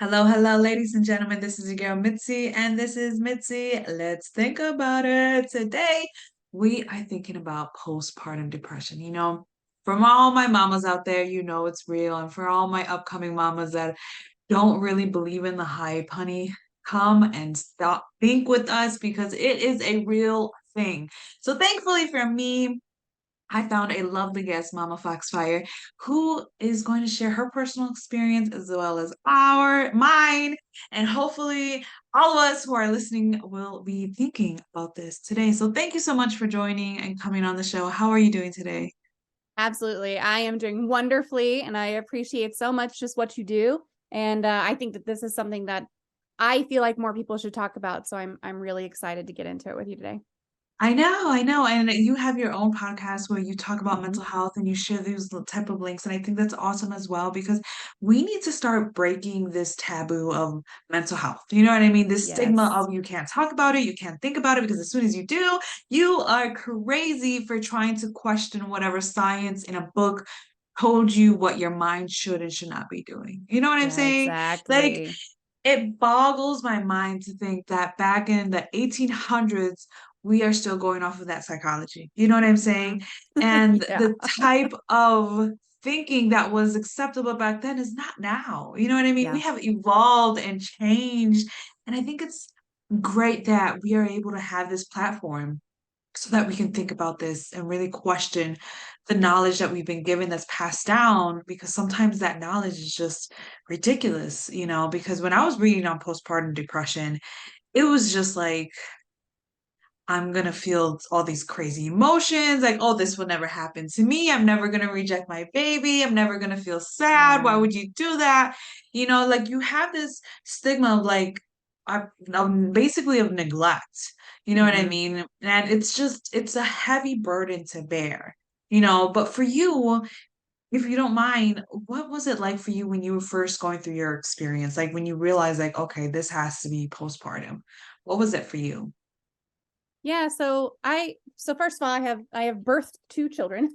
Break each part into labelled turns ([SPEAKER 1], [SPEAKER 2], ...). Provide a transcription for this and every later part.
[SPEAKER 1] Hello, hello, ladies and gentlemen. This is your girl Mitzi, and this is Mitzi. Let's think about it. Today, we are thinking about postpartum depression. From all my mamas out there, it's real. And for all my upcoming mamas that don't really believe in the hype, honey, come and stop, think with us because it is a real thing. So, thankfully for me, I found a lovely guest, Momma Foxfire, who is going to share her personal experience as well as mine, and hopefully all of us who are listening will be thinking about this today. So thank you so much for joining and coming on the show. How are you doing today?
[SPEAKER 2] Absolutely. I am doing wonderfully, and I appreciate so much just what you do. And I think that this is something that I feel like more people should talk about. So I'm really excited to get into it with you today.
[SPEAKER 1] I know. And you have your own podcast where you talk about
[SPEAKER 2] Mhm.
[SPEAKER 1] mental health and you share those type of links. And I think that's awesome as well because we need to start breaking this taboo of mental health. You know what I mean? This stigma
[SPEAKER 2] Yes.
[SPEAKER 1] of you can't talk about it, you can't think about it because as soon as you do, you are crazy for trying to question whatever science in a book told you what your mind should and should not be doing. You know what I'm
[SPEAKER 2] Yeah,
[SPEAKER 1] saying? Like,
[SPEAKER 2] exactly.
[SPEAKER 1] it boggles my mind to think that back in the 1800s, we are still going off of that psychology. You know what I'm saying?
[SPEAKER 2] Mhm.
[SPEAKER 1] And
[SPEAKER 2] Yeah.
[SPEAKER 1] the type of thinking that was acceptable back then is not now. You know what I mean? We
[SPEAKER 2] Yeah.
[SPEAKER 1] have evolved and changed. And I think it's great that we are able to have this platform so that we can think about this and really question the knowledge that we've been given that's passed down because sometimes that knowledge is just ridiculous, because when I was reading on postpartum depression, it was just like I'm gonna feel all these crazy emotions, like, oh, this will never happen to me. I'm never gonna reject my baby. I'm never gonna feel sad. Why
[SPEAKER 2] Yeah.
[SPEAKER 1] would you do that? Like you have this stigma of like, basically of neglect. You know what I
[SPEAKER 2] Hmm.
[SPEAKER 1] mean? And it's a heavy burden to bear. But for you, if you don't mind, what was it like for you when you were first going through your experience? Like when you realized, like, okay, this has to be postpartum. What was it for you?
[SPEAKER 2] Yeah. So first of all, I have birthed two children.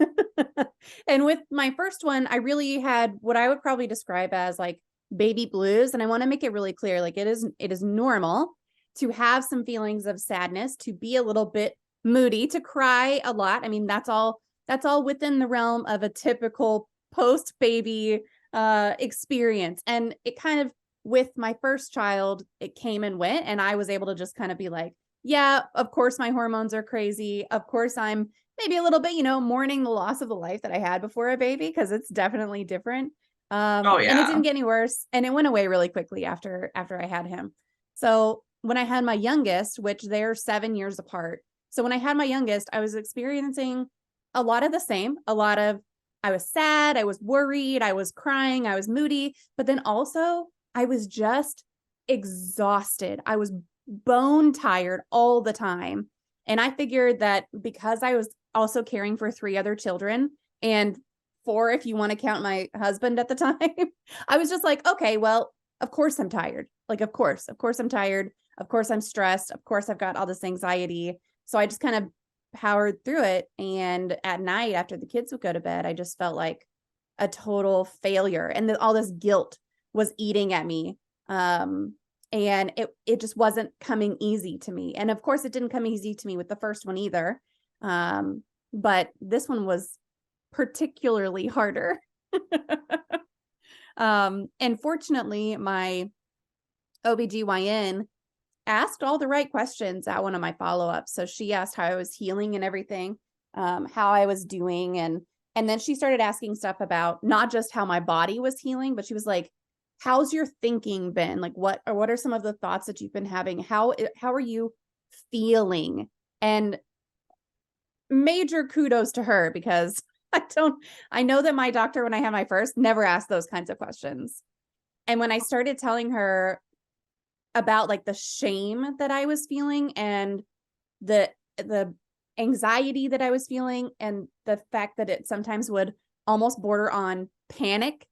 [SPEAKER 2] And with my first one, I really had what I would probably describe as like baby blues. And I want to make it really clear, like it is normal to have some feelings of sadness, to be a little bit moody, to cry a lot. I mean, that's all within the realm of a typical post baby experience. And it kind of, with my first child, it came and went, and I was able to just kind of be like, yeah, of course my hormones are crazy. Of course I'm maybe a little bit, mourning the loss of the life that I had before a baby, because it's definitely different.
[SPEAKER 1] Oh
[SPEAKER 2] And it
[SPEAKER 1] yeah.
[SPEAKER 2] didn't get any worse, and it went away really quickly after I had him. So when I had my youngest, which they're 7 years apart, so when I had my youngest, I was experiencing a lot of the same. I was sad, I was worried, I was crying, I was moody, but then also I was just exhausted. I was bone tired all the time. And I figured that because I was also caring for three other children, and four, if you want to count my husband at the time, I was just like, okay, well, of course I'm tired. Like, of course I'm tired. Of course I'm stressed. Of course I've got all this anxiety. So I just kind of powered through it. And at night, after the kids would go to bed, I just felt like a total failure. And all this guilt was eating at me. Um, and it just wasn't coming easy to me. And of course, it didn't come easy to me with the first one either. But this one was particularly harder. And fortunately, my OBGYN asked all the right questions at one of my follow-ups. So she asked how I was healing and everything, how I was doing, and then she started asking stuff about not just how my body was healing, but she was like, how's your thinking been? Like what are some of the thoughts that you've been having? How are you feeling? And major kudos to her, because I know that my doctor, when I had my first, never asked those kinds of questions. And when I started telling her about like the shame that I was feeling, and the anxiety that I was feeling, and the fact that it sometimes would almost border on panic,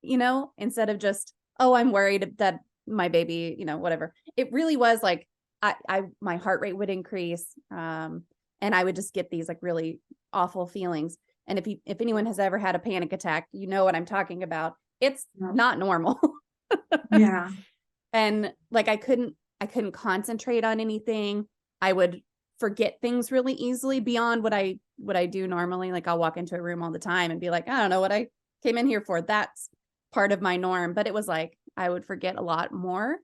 [SPEAKER 2] instead of just, oh, I'm worried that my baby, whatever. It really was like I my heart rate would increase, and I would just get these like really awful feelings. And if anyone has ever had a panic attack, you know what I'm talking about. It's not normal.
[SPEAKER 1] Yeah.
[SPEAKER 2] And like I couldn't concentrate on anything. I would forget things really easily beyond what I do normally. Like I'll walk into a room all the time and be like, I don't know what I came in here for. That's part of my norm. But it was like I would forget a lot more,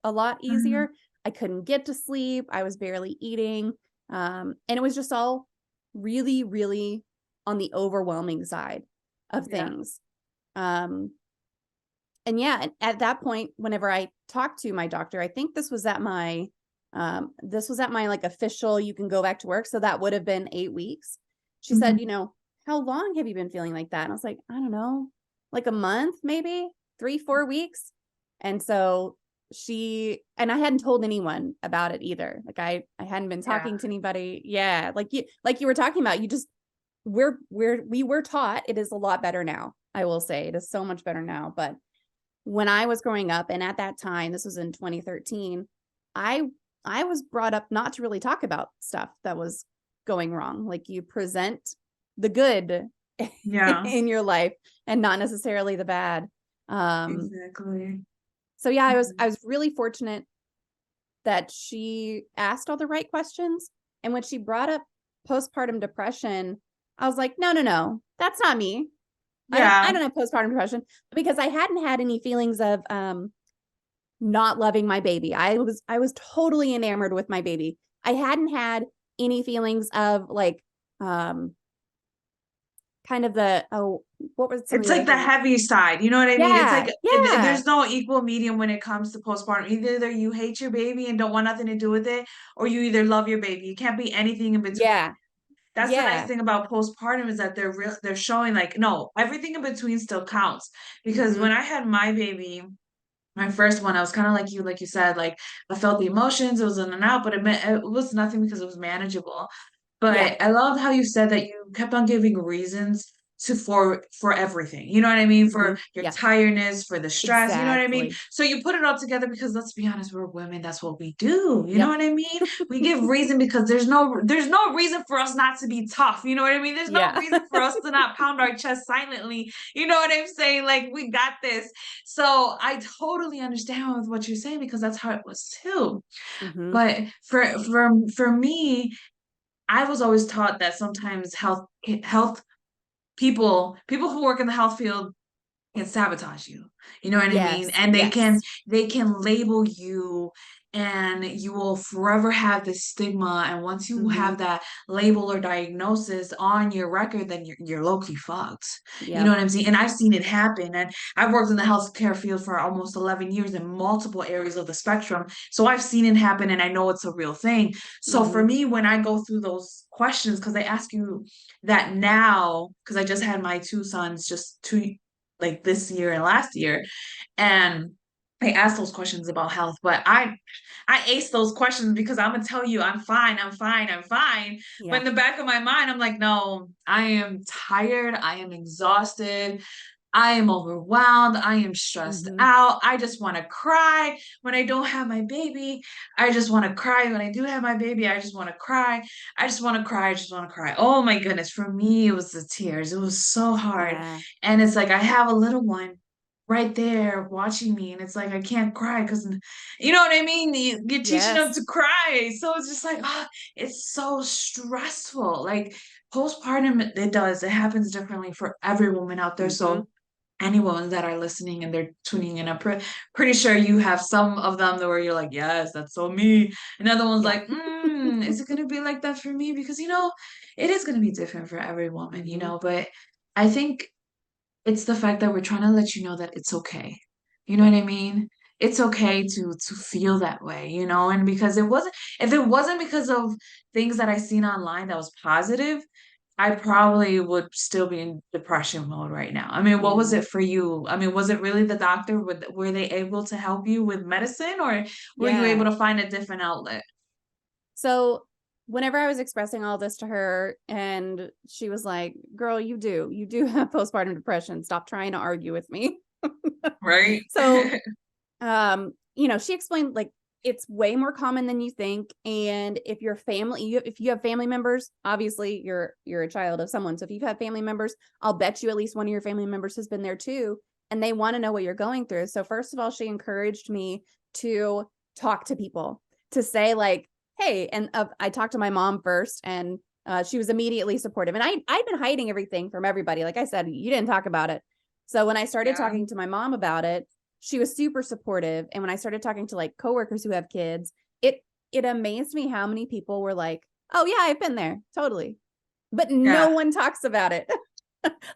[SPEAKER 2] a lot
[SPEAKER 1] Mhm.
[SPEAKER 2] easier. I couldn't get to sleep. I was barely eating. And it was just all really, really on the overwhelming side of
[SPEAKER 1] Yeah.
[SPEAKER 2] things. Um, and yeah, at that point, whenever I talked to my doctor, I think this was at my like official, you can go back to work. So that would have been 8 weeks. She said,
[SPEAKER 1] Mhm.
[SPEAKER 2] how long have you been feeling like that? And I was like, I don't know, like a month, maybe 3, 4 weeks. And so and I hadn't told anyone about it either. Like I hadn't been
[SPEAKER 1] Yeah.
[SPEAKER 2] talking to anybody. Yeah. Like you were talking about, we were taught it is a lot better now. I will say it is so much better now. But when I was growing up, and at that time, this was in 2013, I I was brought up not to really talk about stuff that was going wrong. Like you present the good
[SPEAKER 1] Yeah.
[SPEAKER 2] in your life and not necessarily the bad. Um,
[SPEAKER 1] Exactly.
[SPEAKER 2] so yeah,
[SPEAKER 1] Mhm.
[SPEAKER 2] I was really fortunate that she asked all the right questions. And when she brought up postpartum depression, I was like, no, no, no, that's not me. I
[SPEAKER 1] Yeah.
[SPEAKER 2] don't have postpartum depression because I hadn't had any feelings of not loving my baby. I was totally enamored with my baby. I hadn't had any feelings of like um kind of the what were some of
[SPEAKER 1] It's
[SPEAKER 2] the other
[SPEAKER 1] like the
[SPEAKER 2] things?
[SPEAKER 1] heavy side, you know what I mean? It's
[SPEAKER 2] Yeah,
[SPEAKER 1] like
[SPEAKER 2] yeah,
[SPEAKER 1] there's no equal medium when it comes to postpartum. Either you hate your baby and don't want nothing to do with it, or you either love your baby. You can't be anything in between.
[SPEAKER 2] yeah,
[SPEAKER 1] That's the nice
[SPEAKER 2] yeah.
[SPEAKER 1] thing about postpartum is that they're showing like no, everything in between still counts. Because
[SPEAKER 2] Mm-hmm.
[SPEAKER 1] when I had my baby, my first one, I was kind of like you said, like I felt the emotions, it was in and out, but it was nothing because it was manageable.
[SPEAKER 2] Yeah.
[SPEAKER 1] But I loved how you said that you kept on giving reasons for everything. You know what I mean?
[SPEAKER 2] Mm-hmm.
[SPEAKER 1] For your
[SPEAKER 2] Yeah.
[SPEAKER 1] tiredness, for the stress, you know what I mean?
[SPEAKER 2] Exactly.
[SPEAKER 1] So you put it all together because let's be honest, we're women, that's what we do. You know
[SPEAKER 2] Yep.
[SPEAKER 1] what I mean? We give reason because there's no reason for us not to be tough. You know what I mean? There's no
[SPEAKER 2] Yeah.
[SPEAKER 1] reason for us to not pound our chest silently. You know what I'm saying? Like we got this. So I totally understand with what you're saying because that's how it was too.
[SPEAKER 2] Mm-hmm.
[SPEAKER 1] But for me, I was always taught that sometimes health people who work in the health field can sabotage you. You know what I mean?
[SPEAKER 2] Yes.
[SPEAKER 1] And
[SPEAKER 2] Yes.
[SPEAKER 1] they can label you and you will forever have this stigma. And once you
[SPEAKER 2] Mm-hmm.
[SPEAKER 1] have that label or diagnosis on your record, then you're low-key fucked. You know
[SPEAKER 2] Yep.
[SPEAKER 1] what I'm saying? And I've seen it happen. And I've worked in the healthcare field for almost 11 years in multiple areas of the spectrum. So I've seen it happen and I know it's a real thing. So for
[SPEAKER 2] Mm-hmm.
[SPEAKER 1] me, when I go through those questions, because they ask you that now, because I just had my two sons just two like this year and last year, and I asked those questions about health, but I ace those questions because I'm gonna tell you I'm fine, I'm fine, I'm fine. But
[SPEAKER 2] Yeah.
[SPEAKER 1] in the back of my mind, I'm like, no, I am tired, I am exhausted, I am overwhelmed. I am stressed
[SPEAKER 2] Mm-hmm.
[SPEAKER 1] out. I just want to cry when I don't have my baby. I just want to cry when I do have my baby. I just want to cry. I just want to cry. I just want to cry. Oh my goodness. For me, it was the tears. It was so hard.
[SPEAKER 2] Yeah.
[SPEAKER 1] And it's like I have a little one right there watching me. And it's like I can't cry because, you know what I mean? You're teaching them to
[SPEAKER 2] Yes.
[SPEAKER 1] cry. So it's just like, ah, it's so stressful. Like postpartum, it does. It happens differently for every woman out there.
[SPEAKER 2] Mm-hmm.
[SPEAKER 1] So anyone that are listening and they're tuning in, I'm pretty sure you have some of them that where you're like, yes, that's so me. And other ones
[SPEAKER 2] Yeah.
[SPEAKER 1] like, is it gonna be like that for me? Because it is gonna be different for every woman,
[SPEAKER 2] Mm-hmm.
[SPEAKER 1] but I think it's the fact that we're trying to let you know that it's okay. You know
[SPEAKER 2] Yeah.
[SPEAKER 1] what I mean? It's okay to feel that way, and because if it wasn't because of things that I seen online that was positive, I probably would still be in depression mode right now. I mean, what was
[SPEAKER 2] Yeah.
[SPEAKER 1] it for you? I mean, was it really the doctor? Were they able to help you with medicine, or were you able
[SPEAKER 2] Yeah.
[SPEAKER 1] to find a different outlet?
[SPEAKER 2] So whenever I was expressing all this to her, and she was like, girl, you do have postpartum depression. Stop trying to argue with me.
[SPEAKER 1] Right?
[SPEAKER 2] So, she explained like it's way more common than you think. And if your family, if you have family members, obviously you're a child of someone. So if you've had family members, I'll bet you at least one of your family members has been there too. and they want to know what you're going through. So first of all, she encouraged me to talk to people, to say like, hey, and I talked to my mom first, and she was immediately supportive. And I'd been hiding everything from everybody. Like I said, you didn't talk about it. So when I started
[SPEAKER 1] Yeah.
[SPEAKER 2] talking to my mom about it, she was super supportive. And when I started talking to like coworkers who have kids, it amazed me how many people were like, oh yeah, I've been there. Totally. But no
[SPEAKER 1] Yeah.
[SPEAKER 2] one talks about it.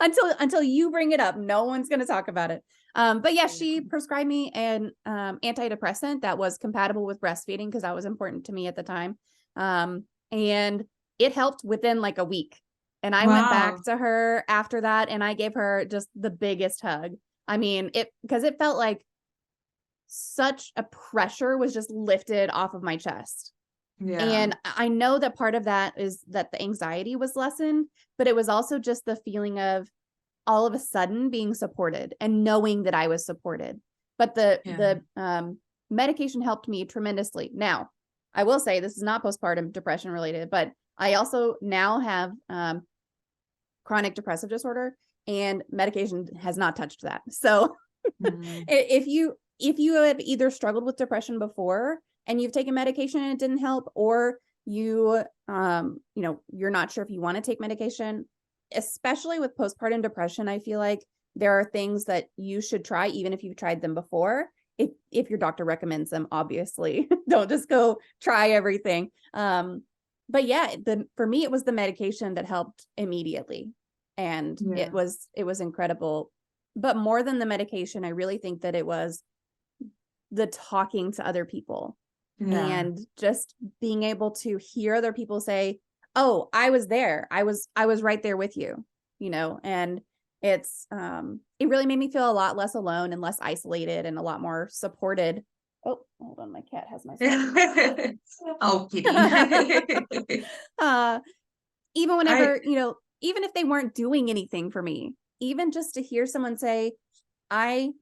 [SPEAKER 2] until you bring it up. No one's going to talk about it. But yeah, she prescribed me an antidepressant that was compatible with breastfeeding because that was important to me at the time. And it helped within like a week. And I went back
[SPEAKER 1] Wow.
[SPEAKER 2] to her after that, and I gave her just the biggest hug. I mean, because it felt like such a pressure was just lifted off of my chest.
[SPEAKER 1] Yeah.
[SPEAKER 2] And I know that part of that is that the anxiety was lessened, but it was also just the feeling of all of a sudden being supported and knowing that I was supported. But
[SPEAKER 1] Yeah.
[SPEAKER 2] the medication helped me tremendously. Now, I will say this is not postpartum depression related, but I also now have chronic depressive disorder, and medication has not touched that. So
[SPEAKER 1] Mhm.
[SPEAKER 2] if you have either struggled with depression before and you've taken medication and it didn't help, or you're not sure if you want to take medication, especially with postpartum depression, I feel like there are things that you should try even if you've tried them before, if your doctor recommends them, obviously. Don't just go try everything. But yeah, for me it was the medication that helped immediately, and it
[SPEAKER 1] Yeah.
[SPEAKER 2] was incredible. But more than the medication, I really think that it was the talking to other people
[SPEAKER 1] Yeah.
[SPEAKER 2] and just being able to hear other people say, "Oh, I was there. I was right there with you." And it really made me feel a lot less alone and less isolated and a lot more supported. Oh, hold on, my cat has my cell
[SPEAKER 1] Oh, kitty.
[SPEAKER 2] phone. Even
[SPEAKER 1] I
[SPEAKER 2] whenever, even if they weren't doing anything for me, even just to hear someone say, I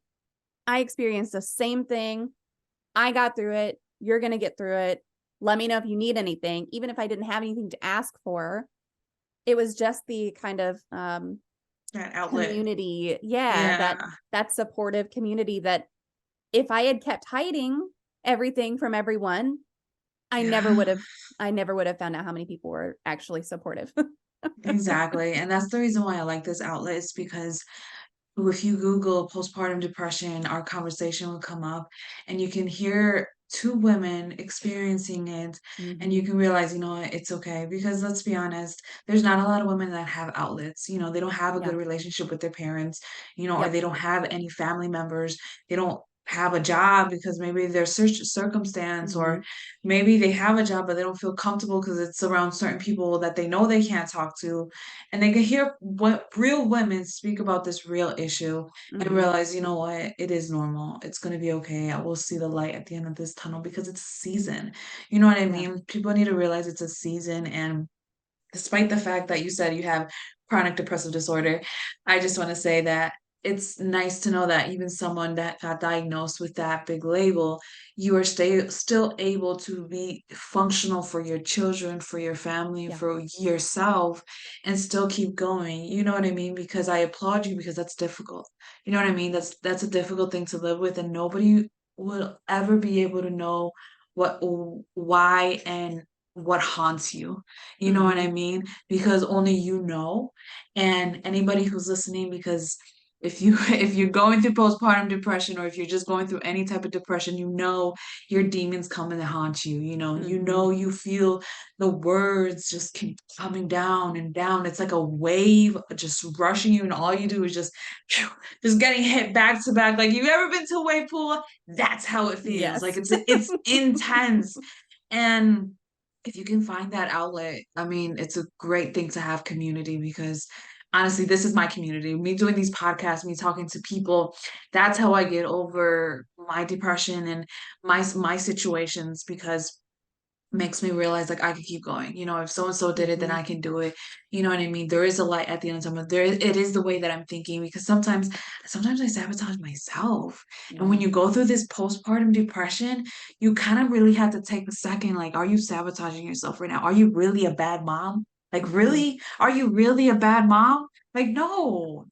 [SPEAKER 2] I experienced the same thing. I got through it. You're going to get through it. Let me know if you need anything. Even if I didn't have anything to ask for, it was just the kind of
[SPEAKER 1] that outlet.
[SPEAKER 2] community. Yeah.
[SPEAKER 1] Yeah.
[SPEAKER 2] That supportive community that if I had kept hiding everything from everyone, I never
[SPEAKER 1] Yeah.
[SPEAKER 2] would have, I never would have found out how many people were actually supportive.
[SPEAKER 1] Exactly. And that's the reason why I like this outlet is because if you Google postpartum depression, our conversation will come up and you can hear two women experiencing it and you
[SPEAKER 2] Hmm.
[SPEAKER 1] can realize, what, it's okay. Because let's be honest, there's not a lot of women that have outlets. They don't have a good
[SPEAKER 2] Yeah.
[SPEAKER 1] relationship with their parents, or
[SPEAKER 2] Yep.
[SPEAKER 1] they don't have any family members. They don't have a job because maybe their circumstance, or
[SPEAKER 2] Hmm.
[SPEAKER 1] maybe they have a job but they don't feel comfortable because it's around certain people that they know they can't talk to, and they can hear what real women speak about this real issue and
[SPEAKER 2] Hmm.
[SPEAKER 1] realize, what, it is normal. It's going to be okay. I will see the light at the end of this tunnel because it's a season. You know what I
[SPEAKER 2] Yeah.
[SPEAKER 1] mean? People need to realize it's a season. And despite the fact that you said you have chronic depressive disorder, I just want to say that it's nice to know that even someone that got diagnosed with that big label, you are still able to be functional for your children, for your family,
[SPEAKER 2] Yeah.
[SPEAKER 1] for yourself, and still keep going. You know what I mean? Because I applaud you because that's difficult. You know what I mean? That's a difficult thing to live with, and nobody will ever be able to know what, why, and what haunts you. You know what I
[SPEAKER 2] Hmm.
[SPEAKER 1] mean? Because only you know, and anybody who's listening, because if you if you're going through postpartum depression, or if you're just going through any type of depression, your demons coming to haunt you.
[SPEAKER 2] Hmm.
[SPEAKER 1] You feel the words just keep coming down and down. It's like a wave just rushing you, and all you do is just phew, just getting hit back to back. Like, you've ever been to a wave pool? That's how it feels. Like,
[SPEAKER 2] Yes.
[SPEAKER 1] it's intense. And if you can find that outlet, I mean, it's a great thing to have community, because honestly, this is my community. Me doing these podcasts, me talking to people, that's how I get over my depression and my situations, because makes me realize, like, I could keep going. If so and so did it, then
[SPEAKER 2] Hmm.
[SPEAKER 1] I can do it. You know what I mean? There is a light at the end of the tunnel. It is the way that I'm thinking, because sometimes I sabotage myself. And when
[SPEAKER 2] Yeah.
[SPEAKER 1] you go through this postpartum depression, you kind of really have to take a second. Like, are you sabotaging yourself right now? Are you really a bad mom? Like,
[SPEAKER 2] Hmm.
[SPEAKER 1] really? Are you really a bad mom? Like, no,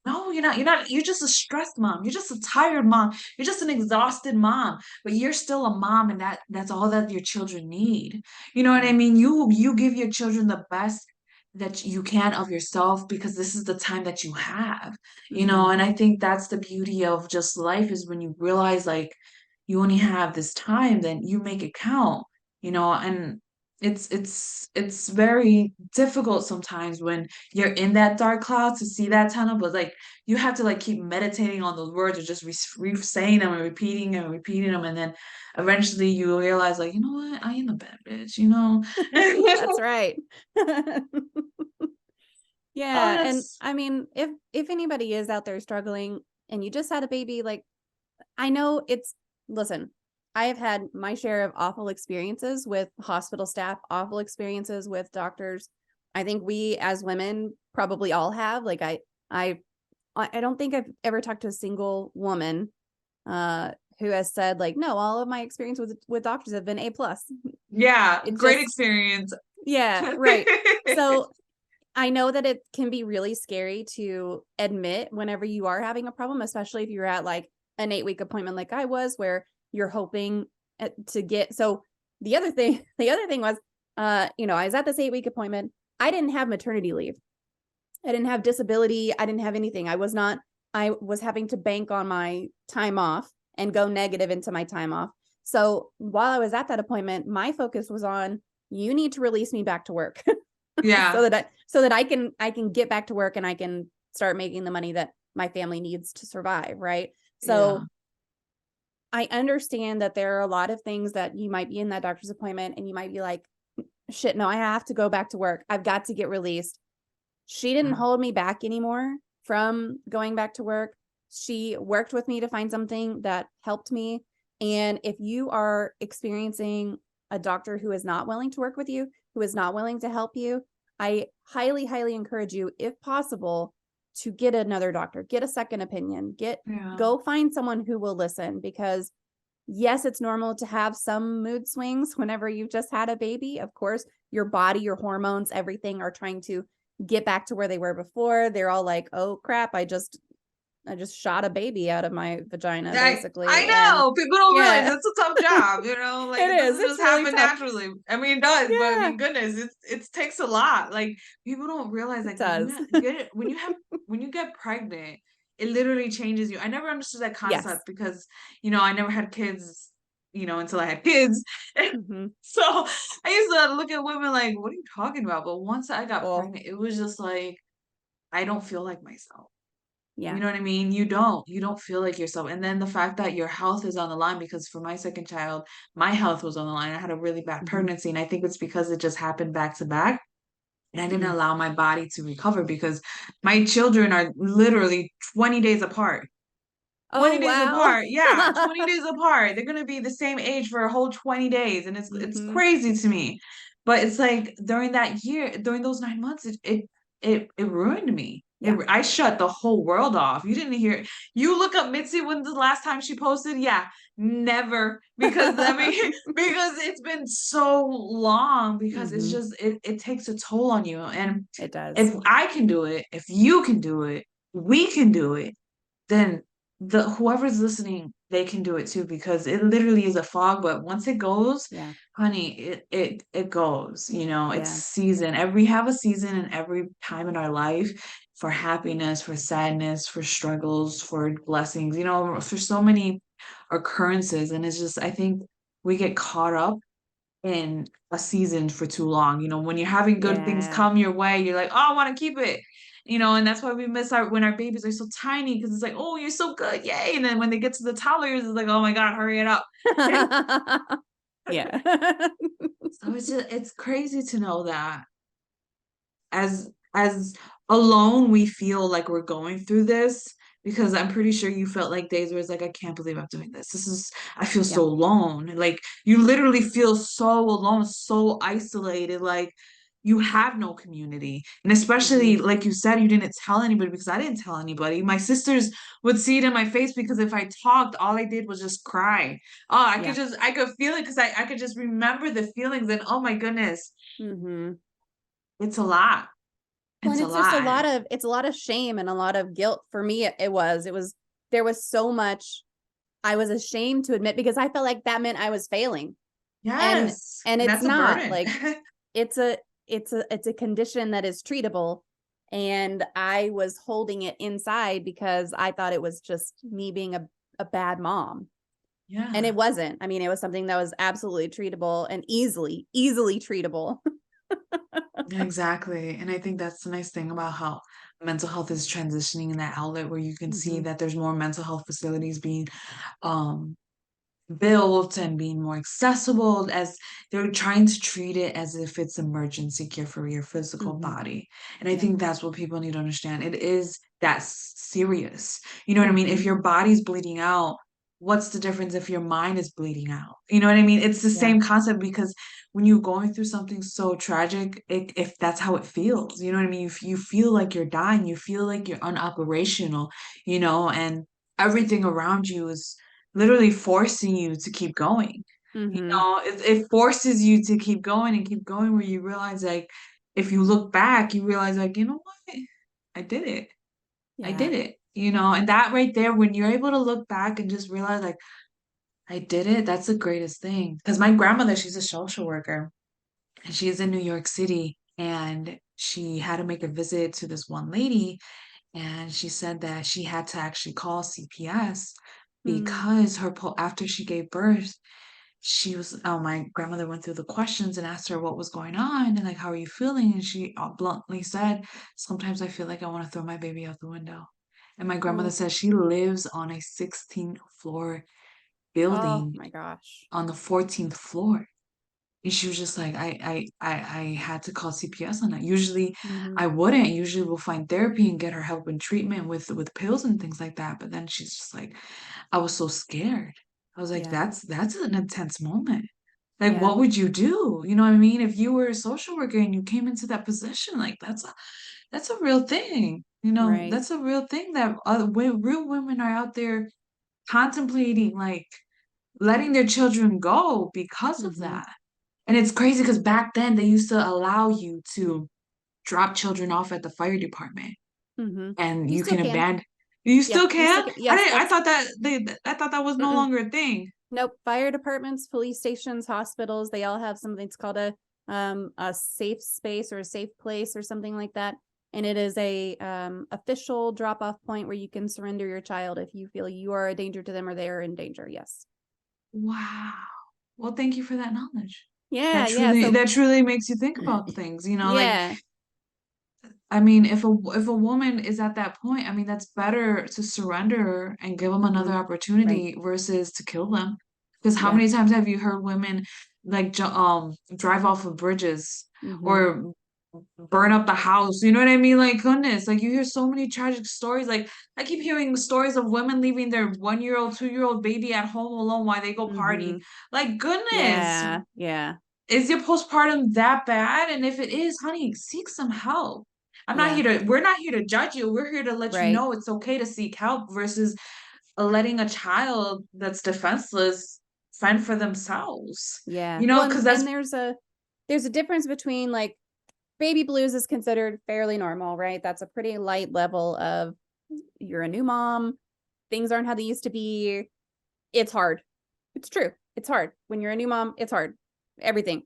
[SPEAKER 1] you're just a stressed mom. You're just a tired mom. You're just an exhausted mom, but you're still a mom, and that's all that your children need. You know what I
[SPEAKER 2] Yeah.
[SPEAKER 1] mean? You give your children the best that you can of yourself because this is the time that you have,
[SPEAKER 2] Hmm.
[SPEAKER 1] and I think that's the beauty of just life is when you realize like you only have this time, then you make it count, and it's very difficult sometimes when you're in that dark cloud to see that tunnel, but like you have to like keep meditating on those words or just saying them and repeating them, and then eventually you realize like, you know what, I am a bad bitch.
[SPEAKER 2] That's right.
[SPEAKER 1] Oh,
[SPEAKER 2] Yeah, and
[SPEAKER 1] that's
[SPEAKER 2] I mean, if anybody is out there struggling and you just had a baby, like I know it's listen, I have had my share of awful experiences with hospital staff, awful experiences with doctors. I think we as women probably all have. Like I I don't think I've ever talked to a single woman who has said like, no, all of my experience with doctors have been A plus.
[SPEAKER 1] yeah,
[SPEAKER 2] It
[SPEAKER 1] great
[SPEAKER 2] just
[SPEAKER 1] experience.
[SPEAKER 2] yeah, right. So I know that it can be really scary to admit whenever you are having a problem, especially if you're at like an 8-week appointment like I was, where you're hoping to get. So the other thing was, I was at this 8-week appointment. I didn't have maternity leave. I didn't have disability. I didn't have anything. I was having to bank on my time off and go negative into my time off. So while I was at that appointment, my focus was on, you need to release me back to work.
[SPEAKER 1] Yeah,
[SPEAKER 2] So that I can get back to work and I can start making the money that my family needs to survive, right?
[SPEAKER 1] yeah,
[SPEAKER 2] So I understand that there are a lot of things that you might be in that doctor's appointment and you might be like, shit, no, I have to go back to work. I've got to get released. She didn't hold me back anymore from going back to work. She worked with me to find something that helped me. And if you are experiencing a doctor who is not willing to work with you, who is not willing to help you, I highly, highly encourage you, if possible, to get another doctor, get a second opinion,
[SPEAKER 1] yeah.
[SPEAKER 2] go find someone who will listen, because yes, it's normal to have some mood swings whenever you've just had a baby. Of course, your body, your hormones, everything are trying to get back to where they were before. They're all like, "Oh crap, I just shot a baby out of my vagina
[SPEAKER 1] I
[SPEAKER 2] basically." And
[SPEAKER 1] know people don't realize
[SPEAKER 2] yeah,
[SPEAKER 1] it's a tough job, like
[SPEAKER 2] it
[SPEAKER 1] it
[SPEAKER 2] is.
[SPEAKER 1] doesn't
[SPEAKER 2] It's
[SPEAKER 1] just
[SPEAKER 2] really
[SPEAKER 1] happen
[SPEAKER 2] tough.
[SPEAKER 1] naturally. I mean, it does, but I
[SPEAKER 2] Yeah,
[SPEAKER 1] mean, goodness, it takes a lot. Like people don't realize
[SPEAKER 2] it
[SPEAKER 1] like when you
[SPEAKER 2] does.
[SPEAKER 1] get it, when you get pregnant, it literally changes you. I never understood that
[SPEAKER 2] Yes.
[SPEAKER 1] concept because I never had kids, until I had kids.
[SPEAKER 2] Hmm.
[SPEAKER 1] So I used to look at women like, what are you talking about? But once I got
[SPEAKER 2] Well,
[SPEAKER 1] pregnant, it was just like I don't feel like myself. You
[SPEAKER 2] yeah.
[SPEAKER 1] know what I mean? You don't feel like yourself. And then the fact that your health is on the line, because for my second child, my health was on the line. I had a really bad
[SPEAKER 2] Hmm.
[SPEAKER 1] pregnancy, and I think it's because it just happened back to back. And I didn't
[SPEAKER 2] Mm.
[SPEAKER 1] allow my body to recover because my children are literally 20 days apart.
[SPEAKER 2] Oh
[SPEAKER 1] 20 days
[SPEAKER 2] wow.
[SPEAKER 1] apart. Yeah, 20 days apart. They're gonna be the same age for a whole 20 days. And it's
[SPEAKER 2] Hmm.
[SPEAKER 1] crazy to me. But it's like during that year, during those 9 months, it ruined me.
[SPEAKER 2] Yeah.
[SPEAKER 1] I shut the whole world off. You didn't hear it. You look up Mitzi when the last time she posted. Yeah, never. Because I mean, because it's been so long, because it's
[SPEAKER 2] Hmm.
[SPEAKER 1] just it takes a toll on you. And
[SPEAKER 2] It does.
[SPEAKER 1] if I can do it, if you can do it, we can do it, then the whoever's listening, they can do it too, because it literally is a fog, but once it goes,
[SPEAKER 2] Yeah.
[SPEAKER 1] honey, it goes, it's
[SPEAKER 2] Yeah.
[SPEAKER 1] season. We have a season in every time in our life, for happiness, for sadness, for struggles, for blessings, for so many occurrences. And it's just, I think we get caught up in a season for too long. When you're having good things
[SPEAKER 2] Yeah.
[SPEAKER 1] come your way, you're like, oh, I want to keep it. And that's why we miss our when our babies are so tiny, because it's like, oh, you're so good, yay. And then when they get to the toddlers, it's like, oh my God, hurry it up.
[SPEAKER 2] Yeah.
[SPEAKER 1] So it's crazy to know that as alone we feel like we're going through this, because I'm pretty sure you felt like days where it's like, I can't believe I'm doing this. I feel
[SPEAKER 2] Yeah.
[SPEAKER 1] so alone. Like you literally feel so alone, so isolated, like you have no community. And especially
[SPEAKER 2] Hmm.
[SPEAKER 1] like you said, you didn't tell anybody, because I didn't tell anybody. My sisters would see it in my face, because if I talked, all I did was just cry. Oh,
[SPEAKER 2] Yeah.
[SPEAKER 1] I could feel it, because I could just remember the feelings, and oh my goodness,
[SPEAKER 2] Hmm.
[SPEAKER 1] it's a lot.
[SPEAKER 2] Well,
[SPEAKER 1] It's
[SPEAKER 2] and
[SPEAKER 1] a
[SPEAKER 2] it's just
[SPEAKER 1] lot.
[SPEAKER 2] it's a lot of shame and a lot of guilt for me. It was there was so much I was ashamed to admit because I felt like that meant I was failing. And
[SPEAKER 1] Yes,
[SPEAKER 2] and
[SPEAKER 1] and
[SPEAKER 2] it's
[SPEAKER 1] that's a
[SPEAKER 2] not.
[SPEAKER 1] burden.
[SPEAKER 2] Like it's a it's a condition that is treatable, and I was holding it inside because I thought it was just me being a bad mom. And
[SPEAKER 1] Yeah,
[SPEAKER 2] it wasn't. I mean, it was something that was absolutely treatable and easily treatable.
[SPEAKER 1] exactly. And I think that's the nice thing about how mental health is transitioning in that outlet where you can see
[SPEAKER 2] Mhm.
[SPEAKER 1] that there's more mental health facilities being um built and being more accessible as they're trying to treat it as if it's emergency care for your physical
[SPEAKER 2] Mhm.
[SPEAKER 1] body. And I
[SPEAKER 2] Yeah.
[SPEAKER 1] think that's what people need to understand. It is that serious. You know what I mean? If
[SPEAKER 2] Mhm.
[SPEAKER 1] your body's bleeding out, what's the difference if your mind is bleeding out? You know what I mean? It's the
[SPEAKER 2] Yeah.
[SPEAKER 1] same concept because when you're going through something so tragic, if that's how it feels, you know what I mean? You feel like you're dying, you feel like you're unoperational, and everything around you is literally forcing you to keep going.
[SPEAKER 2] Mhm.
[SPEAKER 1] It forces you to keep going and keep going where you realize like if you look back, you realize like, you know what? I did it. I
[SPEAKER 2] Yeah.
[SPEAKER 1] did it. And that right there, when you're able to look back and just realize like I did it, that's the greatest thing. Because my grandmother, she's a social worker and she's in New York City and she had to make a visit to this one lady and she said that she had to actually call CPS
[SPEAKER 2] Mm.
[SPEAKER 1] because after she gave birth, my grandmother went through the questions and asked her what was going on and like, how are you feeling? And she bluntly said, sometimes I feel like I want to throw my baby out the window. And my grandmother
[SPEAKER 2] Oh.
[SPEAKER 1] says she lives on a 16th floor
[SPEAKER 2] Oh
[SPEAKER 1] building
[SPEAKER 2] my gosh.
[SPEAKER 1] on the 14th floor. And she was just like, I had to call CPS on that. Usually
[SPEAKER 2] Mhm.
[SPEAKER 1] I wouldn't. Usually we'll find therapy and get her help and treatment with pills and things like that. But then she's just like, I was so scared. I was like,
[SPEAKER 2] Yeah.
[SPEAKER 1] that's an intense moment. Like,
[SPEAKER 2] Yeah.
[SPEAKER 1] what would you do? You know what I mean? If you were a social worker and you came into that position, like that's a real thing.
[SPEAKER 2] Right.
[SPEAKER 1] That's a real thing that real women are out there contemplating, like letting their children go because of
[SPEAKER 2] Mhm.
[SPEAKER 1] that. And it's crazy because back then they used to allow you to drop children off at the fire department
[SPEAKER 2] Mhm.
[SPEAKER 1] and
[SPEAKER 2] You
[SPEAKER 1] you
[SPEAKER 2] still
[SPEAKER 1] can
[SPEAKER 2] can.
[SPEAKER 1] abandon. You
[SPEAKER 2] Yeah,
[SPEAKER 1] still
[SPEAKER 2] you still
[SPEAKER 1] can?
[SPEAKER 2] can.
[SPEAKER 1] I
[SPEAKER 2] Yes,
[SPEAKER 1] didn't,
[SPEAKER 2] that's
[SPEAKER 1] I thought that was no
[SPEAKER 2] mm-mm.
[SPEAKER 1] longer a thing.
[SPEAKER 2] Nope. Fire departments, police stations, hospitals, they all have something that's called a safe space or a safe place or something like that. And it is a official drop off point where you can surrender your child if you feel you are a danger to them or they are in danger. Yes.
[SPEAKER 1] Wow. Well, thank you for that knowledge.
[SPEAKER 2] Yeah,
[SPEAKER 1] That
[SPEAKER 2] yeah.
[SPEAKER 1] truly
[SPEAKER 2] So
[SPEAKER 1] that truly makes you think about things, like
[SPEAKER 2] yeah.
[SPEAKER 1] I mean, if a woman is at that point, I mean, that's better to surrender and give them another
[SPEAKER 2] Hmm. Right.
[SPEAKER 1] opportunity versus to kill them. Because how
[SPEAKER 2] Yeah.
[SPEAKER 1] many times have you heard women like drive off of bridges
[SPEAKER 2] Hmm.
[SPEAKER 1] or burn up the house? You know what I mean? Like goodness, like you hear so many tragic stories. Like I keep hearing stories of women leaving their 1-year-old, 2-year-old baby at home alone while they go party.
[SPEAKER 2] Hmm.
[SPEAKER 1] Like goodness,
[SPEAKER 2] Yeah. Yeah.
[SPEAKER 1] is your postpartum that bad? And if it is, honey, seek some help.
[SPEAKER 2] Yeah.
[SPEAKER 1] We're not here to judge you. We're here to let you
[SPEAKER 2] Right.
[SPEAKER 1] know it's okay to seek help versus letting a child that's defenseless fend for themselves.
[SPEAKER 2] Yeah. Well,
[SPEAKER 1] Because
[SPEAKER 2] and
[SPEAKER 1] that's,
[SPEAKER 2] there's a difference between like baby blues is considered fairly normal, right? That's a pretty light level of you're a new mom, things aren't how they used to be. It's hard. It's true. It's hard. When you're a new mom, it's hard. Everything.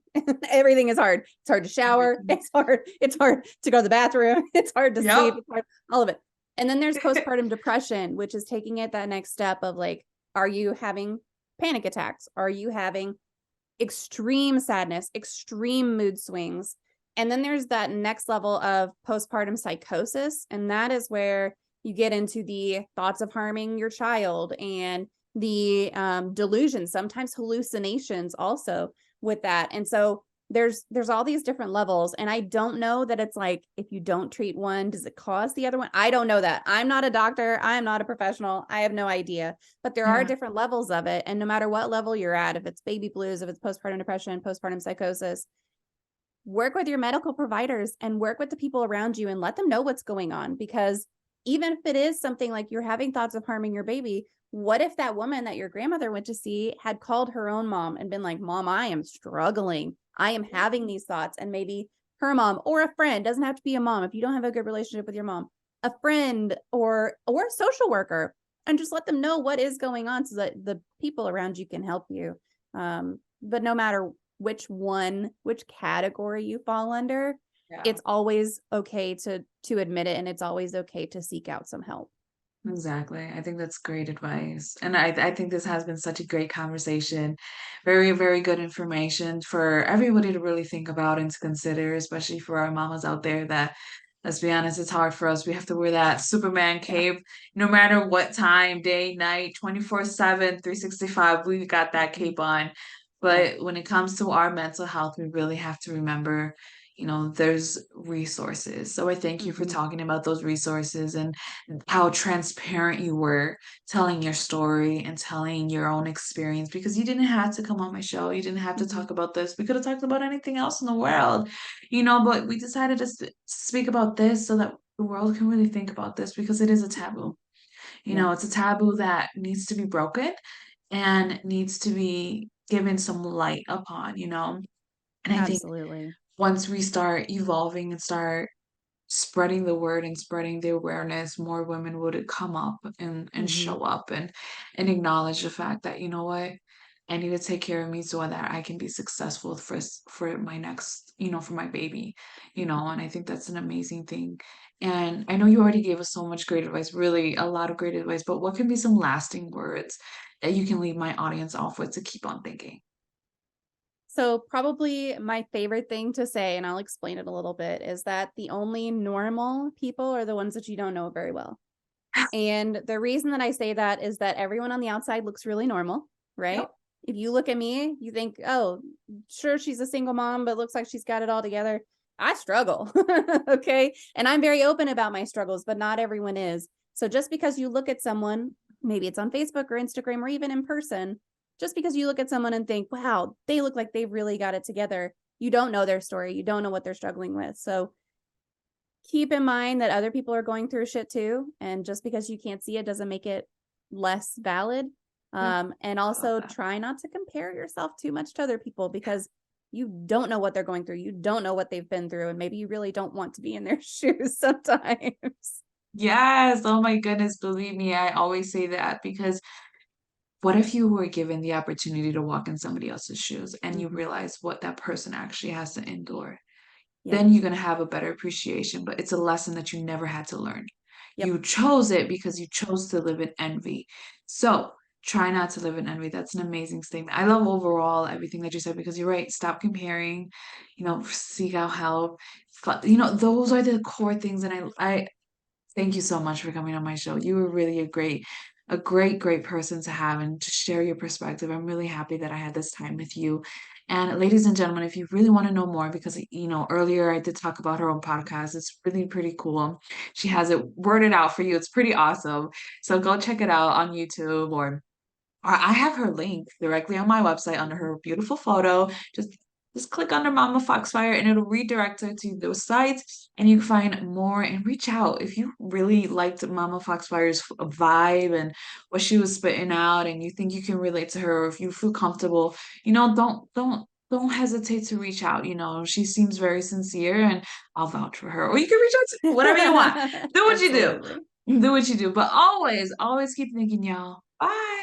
[SPEAKER 2] Everything is hard. It's hard to shower.
[SPEAKER 1] everything.
[SPEAKER 2] It's hard. It's hard to go to the bathroom. It's hard to sleep.
[SPEAKER 1] Yep.
[SPEAKER 2] It's hard, all of it. And then there's postpartum depression, which is taking it that next step of like, are you having panic attacks? Are you having extreme sadness, extreme mood swings? And then there's that next level of postpartum psychosis. And that is where you get into the thoughts of harming your child and the delusions, sometimes hallucinations also with that. And so there's all these different levels. And I don't know that it's like if you don't treat one, does it cause the other one? I don't know that. I'm not a doctor. I'm not a professional. I have no idea. But there are
[SPEAKER 1] Yeah.
[SPEAKER 2] different levels of it. And no matter what level you're at, if it's baby blues, if it's postpartum depression, postpartum psychosis, work with your medical providers and work with the people around you and let them know what's going on. Because even if it is something like you're having thoughts of harming your baby, what if that woman that your grandmother went to see had called her own mom and been like, Mom, I am struggling. I am having these thoughts, and maybe her mom or a friend, doesn't have to be a mom. If you don't have a good relationship with your mom, a friend or a social worker, and just let them know what is going on so that the people around you can help you. But no matter which category you fall under,
[SPEAKER 1] Yeah.
[SPEAKER 2] it's always okay to admit it, and it's always okay to seek out some help.
[SPEAKER 1] Exactly. I think that's great advice. And I think this has been such a great conversation. Very, very good information for everybody to really think about and to consider, especially for our mamas out there that, let's be honest, it's hard for us. We have to wear that Superman
[SPEAKER 2] Yeah.
[SPEAKER 1] cape no matter what time, day, night, 24/7, 365, we got that
[SPEAKER 2] Mhm.
[SPEAKER 1] cape on.
[SPEAKER 2] Yep.
[SPEAKER 1] But when it comes to our mental health, we really have to remember, there's resources. So I thank you for
[SPEAKER 2] Mhm.
[SPEAKER 1] talking about those resources and how transparent you were telling your story and telling your own experience because you didn't have to come on my show. You didn't have to
[SPEAKER 2] Mhm.
[SPEAKER 1] talk about this. We could have talked about anything else in the world, but we decided to speak about this so that the world can really think about this because it is a
[SPEAKER 2] Mhm.
[SPEAKER 1] taboo.
[SPEAKER 2] Yeah,
[SPEAKER 1] It's a taboo that needs to be broken and needs to be given some light upon. And I think
[SPEAKER 2] absolutely.
[SPEAKER 1] once we start evolving and start spreading the word and spreading the awareness, more women would come up and
[SPEAKER 2] Mhm.
[SPEAKER 1] show up and acknowledge the fact that, you know what, I need to take care of me so that I can be successful for my next, for my baby. And I think that's an amazing thing. And I know you already gave us so much great advice, really a lot of great advice, but what can be some lasting words that you can leave my audience off with to keep on thinking?
[SPEAKER 2] So, probably my favorite thing to say, and I'll explain it a little bit, is that the only normal people are the ones that you don't know very well. And the reason that I say that is that everyone on the outside looks really normal, right?
[SPEAKER 1] Yep.
[SPEAKER 2] If you look at me, you think, oh, sure, she's a single mom, but looks like she's got it all together. I struggle. Okay. And I'm very open about my struggles, but not everyone is. So just because you look at someone, maybe it's on Facebook or Instagram or even in person, just because you look at someone and think, wow, they look like they've really got it together, you don't know their story. You don't know what they're struggling with. So keep in mind that other people are going through shit too. And just because you can't see it doesn't make it less valid.
[SPEAKER 1] Yep.
[SPEAKER 2] And
[SPEAKER 1] I love
[SPEAKER 2] also
[SPEAKER 1] that.
[SPEAKER 2] try not to compare yourself too much to other people because you don't know what they're going through. You don't know what they've been through. And maybe you really don't want to be in their shoes sometimes.
[SPEAKER 1] Yes. Oh my goodness. Believe me, I always say that because what if you were given the opportunity to walk in somebody else's shoes and you
[SPEAKER 2] Hmm.
[SPEAKER 1] realize what that person actually has to endure?
[SPEAKER 2] Yeah.
[SPEAKER 1] Then you're going to have a better appreciation, but it's a lesson that you never had to learn.
[SPEAKER 2] Yep.
[SPEAKER 1] You chose it because you chose to live in envy. So try not to live in envy. That's an amazing statement. I love overall everything that you said because you're right. Stop comparing, seek out help. Those are the core things. And I thank you so much for coming on my show. You were really a great, great person to have and to share your perspective. I'm really happy that I had this time with you. And ladies and gentlemen, if you really want to know more, because earlier I did talk about her own podcast, it's really pretty cool. She has it worded out for you. It's pretty awesome. So go check it out on YouTube or I have her link directly on my website under her beautiful photo. Just click under Momma Foxfire and it'll redirect her to those sites and you can find more and reach out. If you really liked Momma Foxfire's vibe and what she was spitting out and you think you can relate to her or if you feel comfortable, don't hesitate to reach out. She seems very sincere and I'll vouch for her. Or you can reach out to me, whatever you want. Do what you do.
[SPEAKER 2] Absolutely.
[SPEAKER 1] Do what you do. But always, always keep thinking, y'all. Bye.